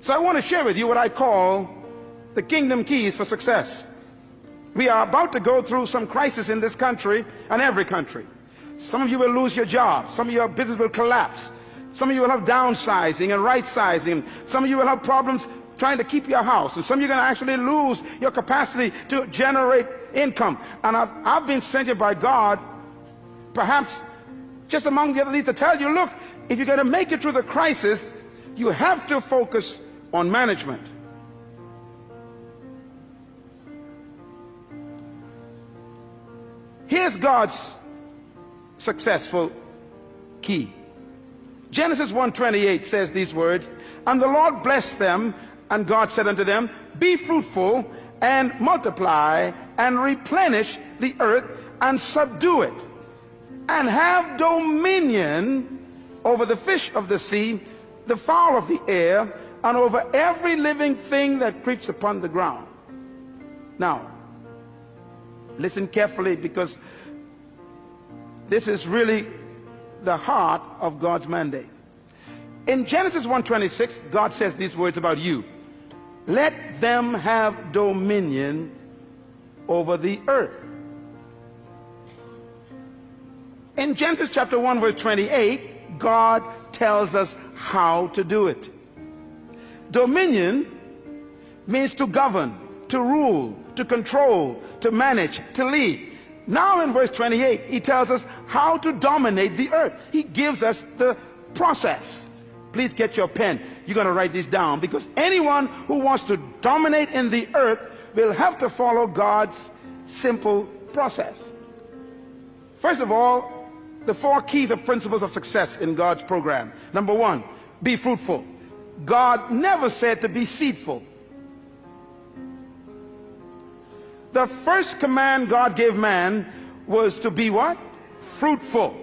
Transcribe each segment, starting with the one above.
So I want to share with you what I call the kingdom keys for success. We are about to go through some crisis in this country and every country. Some of you will lose your job. Some of your business will collapse. Some of you will have downsizing and right-sizing. Some of you will have problems trying to keep your house. And some of you are going to actually lose your capacity to generate income. And I've been sent here by God, perhaps just among the other leaders, to tell you, look, if you're going to make it through the crisis, you have to focus on management. Here's God's successful key. Genesis 1:28 says these words, and the Lord blessed them, and God said unto them, be fruitful and multiply and replenish the earth and subdue it, and have dominion over the fish of the sea, the fowl of the air, and over every living thing that creeps upon the ground. Now, listen carefully, because this is really the heart of God's mandate. In Genesis 1:26, God says these words about you. Let them have dominion over the earth. In Genesis chapter 1 verse 28, God tells us how to do it. Dominion means to govern, to rule, to control, to manage, to lead. Now in verse 28, he tells us how to dominate the earth. He gives us the process. Please get your pen. You're going to write this down, because anyone who wants to dominate in the earth will have to follow God's simple process. First of all, the 4 keys or principles of success in God's program. Number 1, be fruitful. God never said to be seedful. The first command God gave man was to be what? Fruitful.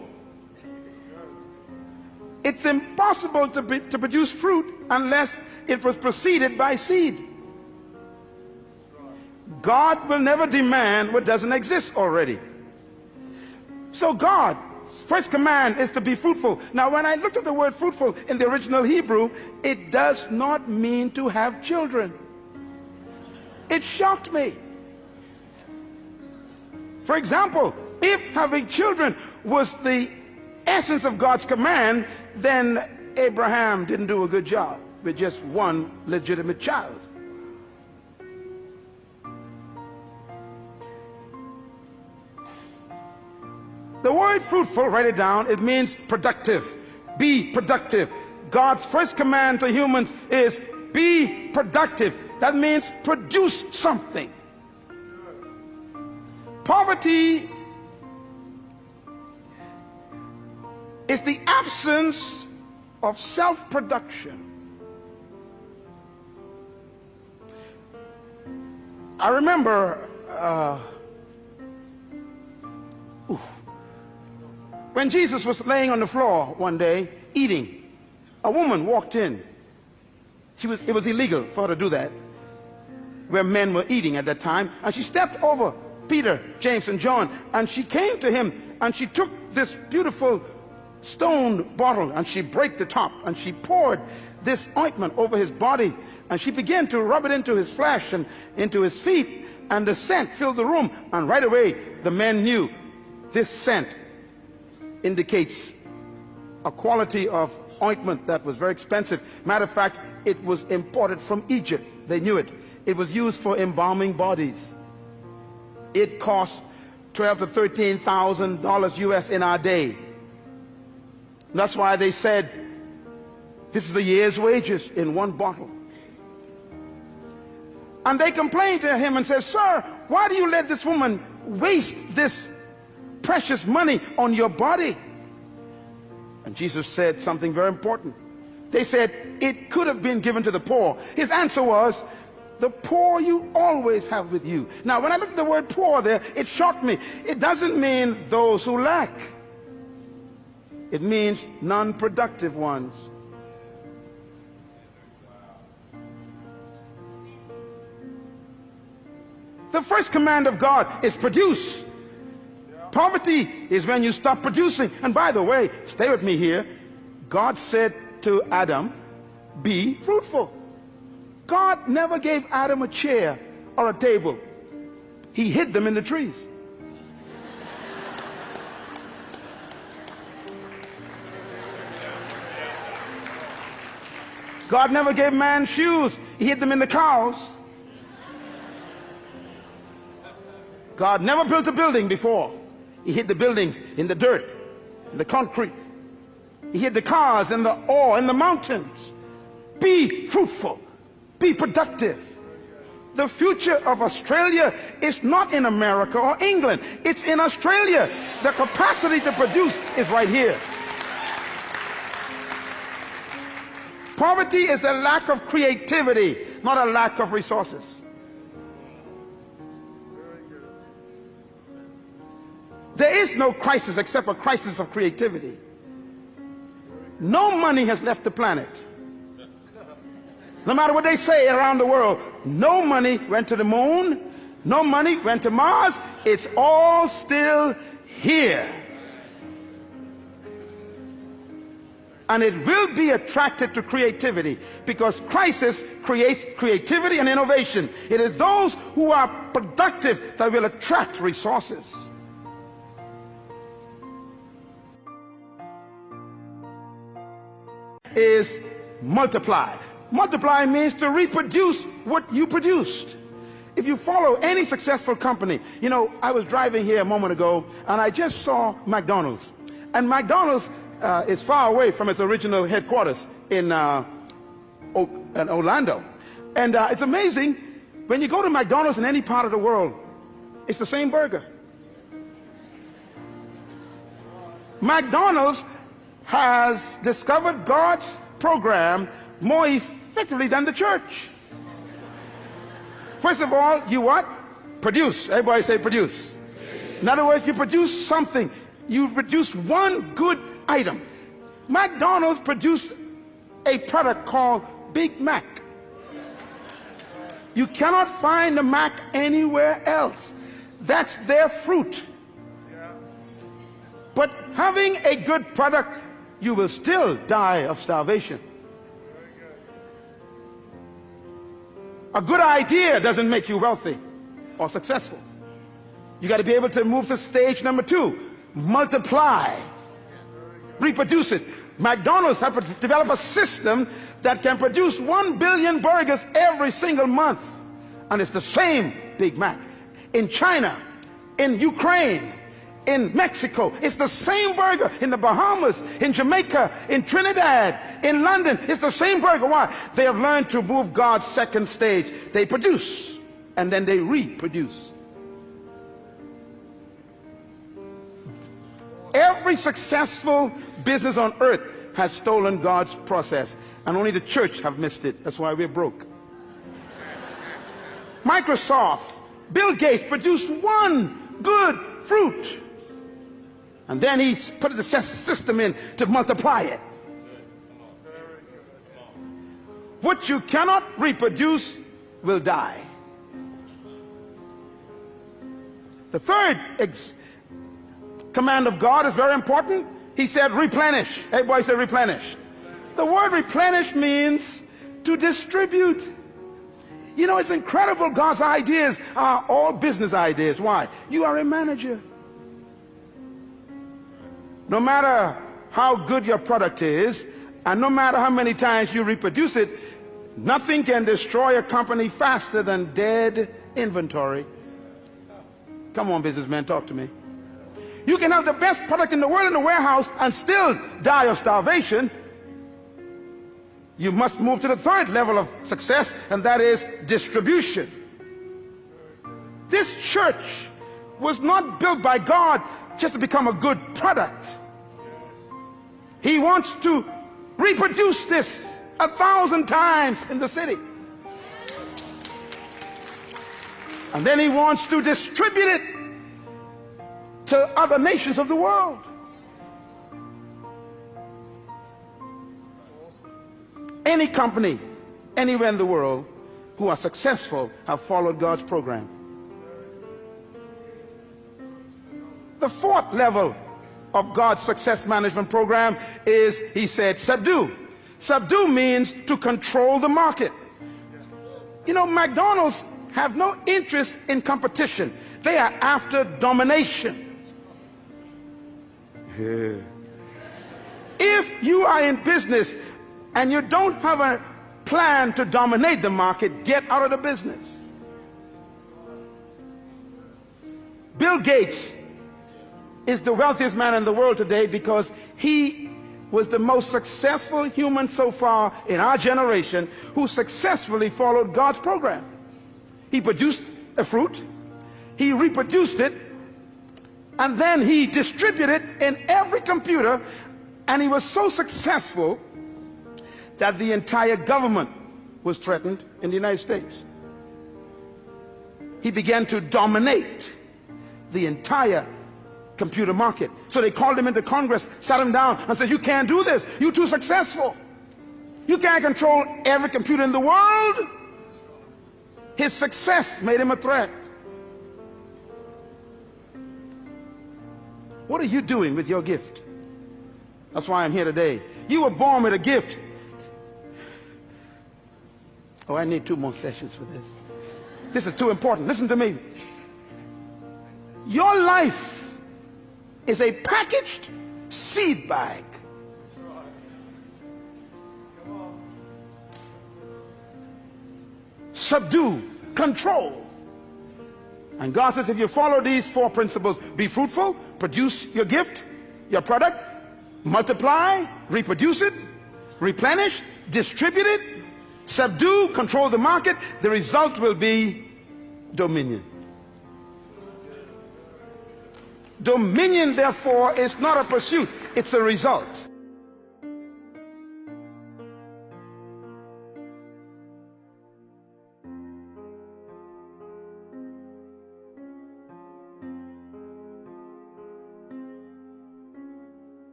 It's impossible to produce fruit unless it was preceded by seed. God will never demand what doesn't exist already. So God's first command is to be fruitful. Now, when I looked at the word fruitful in the original Hebrew, it does not mean to have children. It shocked me. For example, if having children was the essence of God's command, then Abraham didn't do a good job with just one legitimate child. The word fruitful, write it down, it means productive. Be productive. God's first command to humans is be productive. That means produce something. Poverty is the absence of self-production. I remember when Jesus was laying on the floor one day eating, a woman walked in. It was illegal for her to do that, where men were eating at that time, and she stepped over Peter, James, and John, and she came to him, and she took this beautiful stone bottle, and she broke the top, and she poured this ointment over his body, and she began to rub it into his flesh and into his feet, and the scent filled the room. And right away the men knew this scent indicates a quality of ointment that was very expensive. Matter of fact, it was imported from Egypt. They knew it. It was used for embalming bodies. It cost $12,000 to $13,000 US in our day. That's why they said this is a year's wages in one bottle. And they complained to him and said, sir, why do you let this woman waste this precious money on your body? And Jesus said something very important. They said it could have been given to the poor. His answer was, the poor you always have with you. Now, when I looked at the word poor there, it shocked me. It doesn't mean those who lack. It means non-productive ones. The first command of God is produce. Poverty is when you stop producing. And by the way, stay with me here. God said to Adam, be fruitful. God never gave Adam a chair or a table. He hid them in the trees. God never gave man shoes. He hid them in the cows. God never built a building before. He hid the buildings in the dirt, in the concrete. He hid the cars in the ore, in the mountains. Be fruitful. Be productive. The future of Australia is not in America or England. It's in Australia. The capacity to produce is right here. Poverty is a lack of creativity, not a lack of resources. There is no crisis except a crisis of creativity. No money has left the planet. No matter what they say around the world, no money went to the moon, no money went to Mars. It's all still here. And it will be attracted to creativity, because crisis creates creativity and innovation. It is those who are productive that will attract resources. Is multiplied. Multiply means to reproduce what you produced. If you follow any successful company, you know, I was driving here a moment ago and I just saw McDonald's. And McDonald's is far away from its original headquarters in Orlando. And it's amazing, when you go to McDonald's in any part of the world, it's the same burger. McDonald's has discovered God's program more effectively than the church. First of all, you what? Produce. Everybody say produce. In other words, you produce something. You produce one good item. McDonald's produced a product called Big Mac. You cannot find the Mac anywhere else. That's their fruit. But having a good product, you will still die of starvation. A good idea doesn't make you wealthy or successful. You got to be able to move to stage number 2. Multiply. Reproduce it. McDonald's have to develop a system that can produce 1 billion burgers every single month. And it's the same Big Mac. In China, in Ukraine, in Mexico, it's the same burger. In the Bahamas, in Jamaica, in Trinidad, in London, it's the same burger. Why? They have learned to move God's second stage. They produce and then they reproduce. Every successful business on earth has stolen God's process, and only the church have missed it. That's why we're broke. Microsoft, Bill Gates produced one good fruit, and then he put the system in to multiply it. What you cannot reproduce will die. The third command of God is very important. He said replenish. Everybody say replenish. The word replenish means to distribute. You know, it's incredible. God's ideas are all business ideas. Why? You are a manager. No matter how good your product is, and no matter how many times you reproduce it, nothing can destroy a company faster than dead inventory. Come on, businessmen, talk to me. You can have the best product in the world in the warehouse and still die of starvation. You must move to the third level of success, and that is distribution. This church was not built by God just to become a good product. He wants to reproduce this 1,000 times in the city. And then he wants to distribute it to other nations of the world. Any company, anywhere in the world, who are successful have followed God's program. The fourth level of God's success management program is, he said, subdue. Subdue means to control the market. You know, McDonald's have no interest in competition. They are after domination. Yeah. If you are in business and you don't have a plan to dominate the market, get out of the business. Bill Gates is the wealthiest man in the world today because he was the most successful human so far in our generation who successfully followed God's program. He produced a fruit, he reproduced it, and then he distributed it in every computer, and he was so successful that the entire government was threatened in the United States. He began to dominate the entire computer market. So they called him into Congress, sat him down, and said, "You can't do this. You're too successful. You can't control every computer in the world." His success made him a threat. What are you doing with your gift? That's why I'm here today. You were born with a gift. Oh, I need 2 more sessions for this. This is too important. Listen to me. Your life is a packaged seed bag. Subdue, control. And God says if you follow these 4 principles, be fruitful, produce your gift, your product, multiply, reproduce it, replenish, distribute it, subdue, control the market, the result will be dominion. Dominion, therefore, is not a pursuit, it's a result.